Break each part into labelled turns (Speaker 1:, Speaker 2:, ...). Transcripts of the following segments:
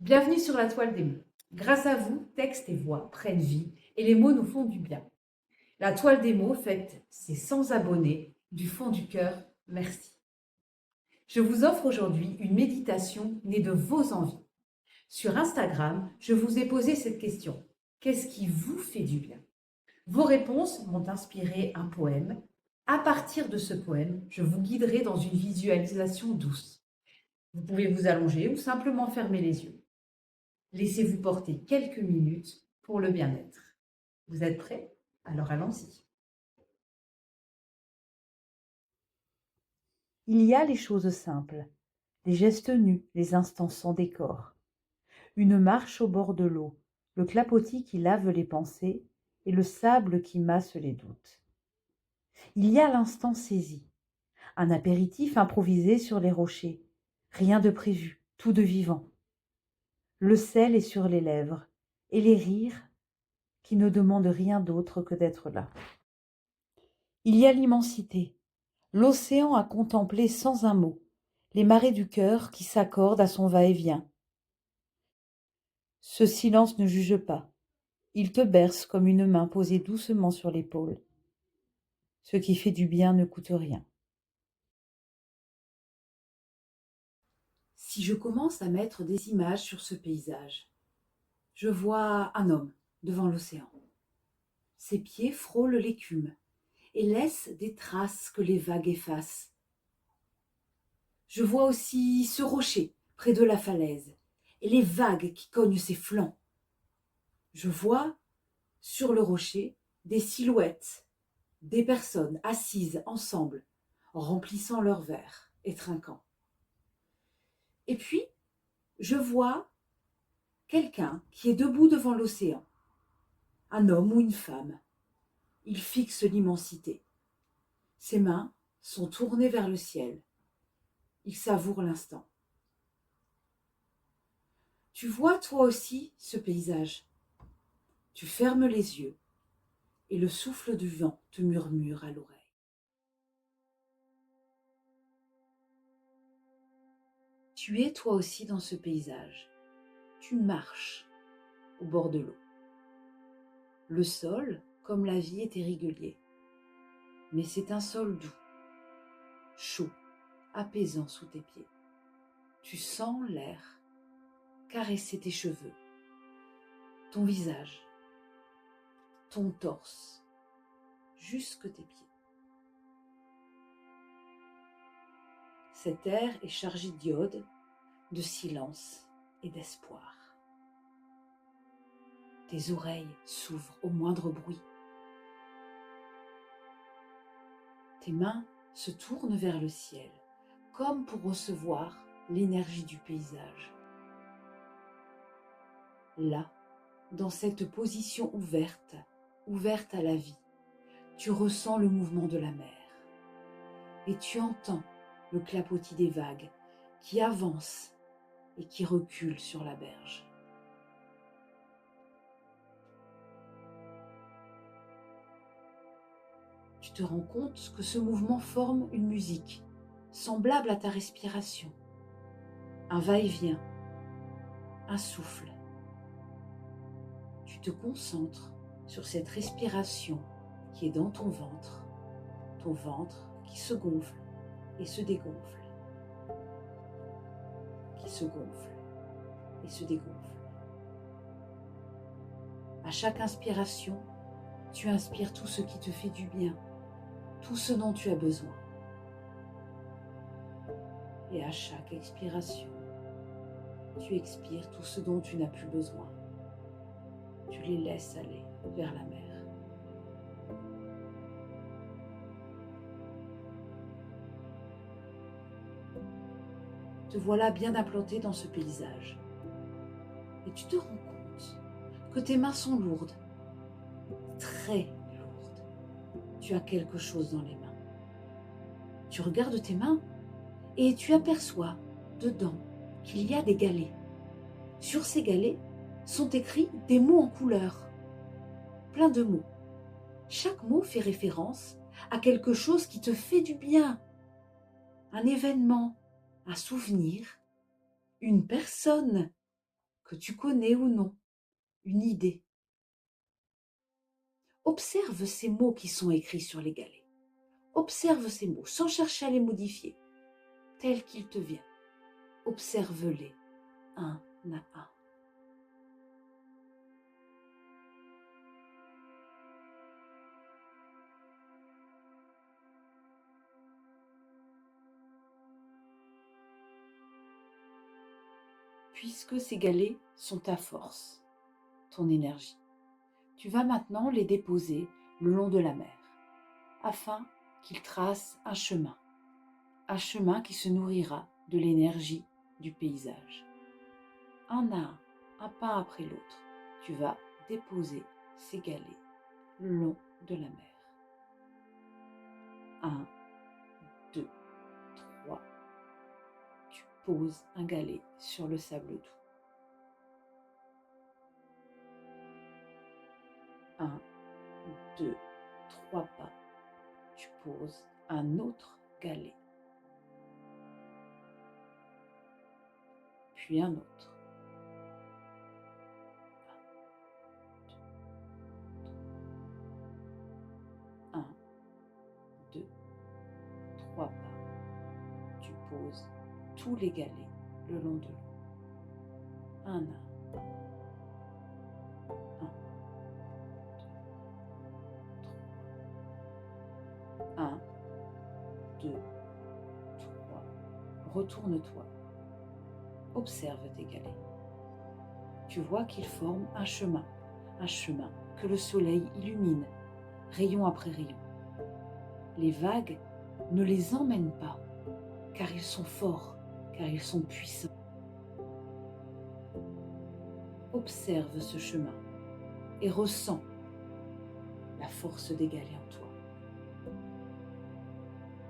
Speaker 1: Bienvenue sur la toile des mots. Grâce à vous, texte et voix prennent vie et les mots nous font du bien. La toile des mots fête ses 100 abonnés. Du fond du cœur, merci. Je vous offre aujourd'hui une méditation née de vos envies. Sur Instagram, je vous ai posé cette question. Qu'est-ce qui vous fait du bien? Vos réponses m'ont inspiré un poème. À partir de ce poème, je vous guiderai dans une visualisation douce. Vous pouvez vous allonger ou simplement fermer les yeux. Laissez-vous porter quelques minutes pour le bien-être. Vous êtes prêts? Alors allons-y.
Speaker 2: Il y a les choses simples, les gestes nus, les instants sans décor. Une marche au bord de l'eau, le clapotis qui lave les pensées et le sable qui masse les doutes. Il y a l'instant saisi, un apéritif improvisé sur les rochers, rien de prévu, tout de vivant. Le sel est sur les lèvres et les rires qui ne demandent rien d'autre que d'être là. Il y a l'immensité, l'océan à contempler sans un mot, les marées du cœur qui s'accordent à son va-et-vient. Ce silence ne juge pas, il te berce comme une main posée doucement sur l'épaule. Ce qui fait du bien ne coûte rien.
Speaker 1: Si je commence à mettre des images sur ce paysage, je vois un homme devant l'océan. Ses pieds frôlent l'écume et laissent des traces que les vagues effacent. Je vois aussi ce rocher près de la falaise et les vagues qui cognent ses flancs. Je vois sur le rocher des silhouettes, des personnes assises ensemble, remplissant leur verre et trinquant. Et puis, je vois quelqu'un qui est debout devant l'océan, un homme ou une femme. Il fixe l'immensité. Ses mains sont tournées vers le ciel. Il savoure l'instant. Tu vois toi aussi ce paysage. Tu fermes les yeux et le souffle du vent te murmure à l'oreille. Tu es toi aussi dans ce paysage. Tu marches au bord de l'eau. Le sol, comme la vie, est irrégulier. Mais c'est un sol doux, chaud, apaisant sous tes pieds. Tu sens l'air caresser tes cheveux, ton visage, ton torse, jusque tes pieds. Cet air est chargé d'iode, de silence et d'espoir. Tes oreilles s'ouvrent au moindre bruit. Tes mains se tournent vers le ciel, comme pour recevoir l'énergie du paysage. Là, dans cette position ouverte à la vie, tu ressens le mouvement de la mer et tu entends le clapotis des vagues qui avancent et qui reculent sur la berge. Tu te rends compte que ce mouvement forme une musique semblable à ta respiration, un va-et-vient, un souffle. Tu te concentres sur cette respiration qui est dans ton ventre qui se gonfle et se dégonfle, qui se gonfle et se dégonfle. À chaque inspiration, tu inspires tout ce qui te fait du bien, tout ce dont tu as besoin. Et à chaque expiration, tu expires tout ce dont tu n'as plus besoin. Tu les laisses aller vers la mer. Te voilà bien implanté dans ce paysage. Et tu te rends compte que tes mains sont lourdes, très lourdes. Tu as quelque chose dans les mains. Tu regardes tes mains et tu aperçois dedans qu'il y a des galets. Sur ces galets sont écrits des mots en couleur, plein de mots. Chaque mot fait référence à quelque chose qui te fait du bien, un événement, un souvenir, une personne, que tu connais ou non, une idée. Observe ces mots qui sont écrits sur les galets. Observe ces mots sans chercher à les modifier, tels qu'ils te viennent. Observe-les un à un. Puisque ces galets sont ta force, ton énergie, tu vas maintenant les déposer le long de la mer, afin qu'ils tracent un chemin qui se nourrira de l'énergie du paysage. Un à un pas après l'autre, tu vas déposer ces galets le long de la mer. 1, 2, 3. Tu poses un galet sur le sable doux. 1, 2, 3 pas. Tu poses un autre galet. Puis un autre. 1, 2, 3 pas. Tu poses tous les galets le long de l'eau. Un à un. 1, 2, 3. Retourne-toi. Observe tes galets. Tu vois qu'ils forment un chemin que le soleil illumine, rayon après rayon. Les vagues ne les emmènent pas, car ils sont forts, car ils sont puissants. Observe ce chemin et ressens la force des galets en toi.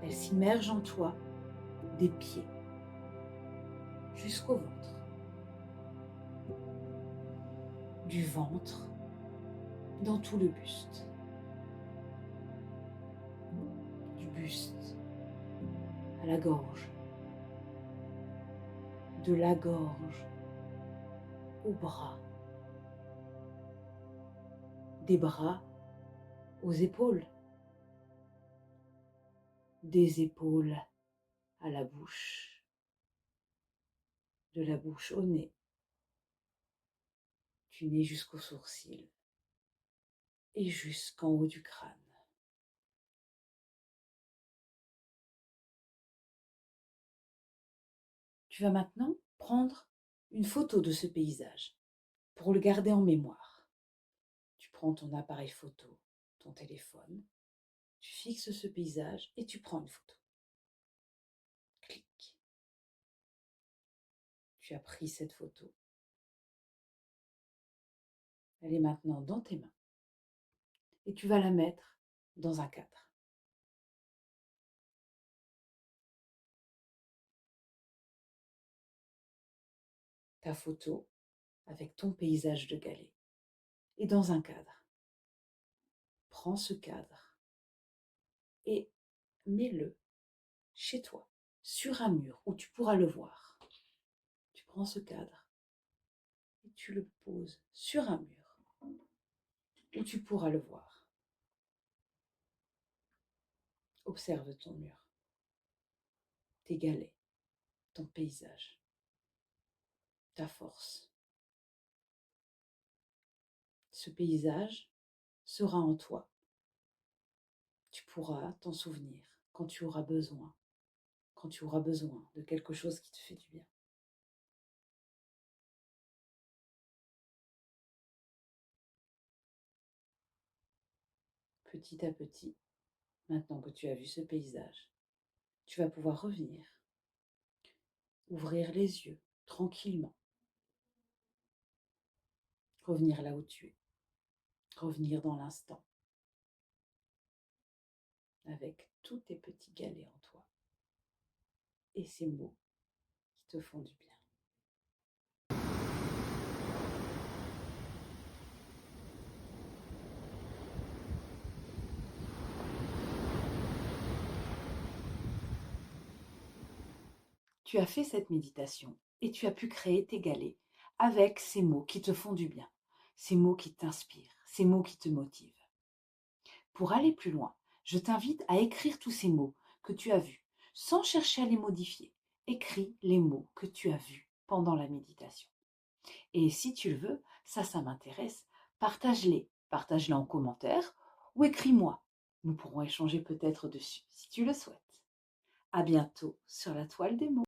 Speaker 1: Elle s'immerge en toi des pieds jusqu'au ventre, du ventre dans tout le buste, du buste à la gorge, de la gorge aux bras, des bras aux épaules, des épaules à la bouche, de la bouche au nez, du nez jusqu'aux sourcils et jusqu'en haut du crâne. Tu vas maintenant prendre une photo de ce paysage pour le garder en mémoire. Tu prends ton appareil photo, ton téléphone, tu fixes ce paysage et tu prends une photo. Clic. Tu as pris cette photo. Elle est maintenant dans tes mains et tu vas la mettre dans un cadre. Ta photo avec ton paysage de galets est dans un cadre. Prends ce cadre et mets-le chez toi, sur un mur où tu pourras le voir. Tu prends ce cadre et tu le poses sur un mur où tu pourras le voir. Observe ton mur, tes galets, ton paysage, ta force. Ce paysage sera en toi. Tu pourras t'en souvenir quand tu auras besoin de quelque chose qui te fait du bien. Petit à petit, maintenant que tu as vu ce paysage, tu vas pouvoir revenir, ouvrir les yeux tranquillement, revenir là où tu es, revenir dans l'instant, avec tous tes petits galets en toi et ces mots qui te font du bien. Tu as fait cette méditation et tu as pu créer tes galets avec ces mots qui te font du bien, ces mots qui t'inspirent, ces mots qui te motivent. Pour aller plus loin, je t'invite à écrire tous ces mots que tu as vus, sans chercher à les modifier. Écris les mots que tu as vus pendant la méditation. Et si tu le veux, ça m'intéresse, partage-les. Partage-les en commentaire ou écris-moi. Nous pourrons échanger peut-être dessus si tu le souhaites. À bientôt sur la toile des mots.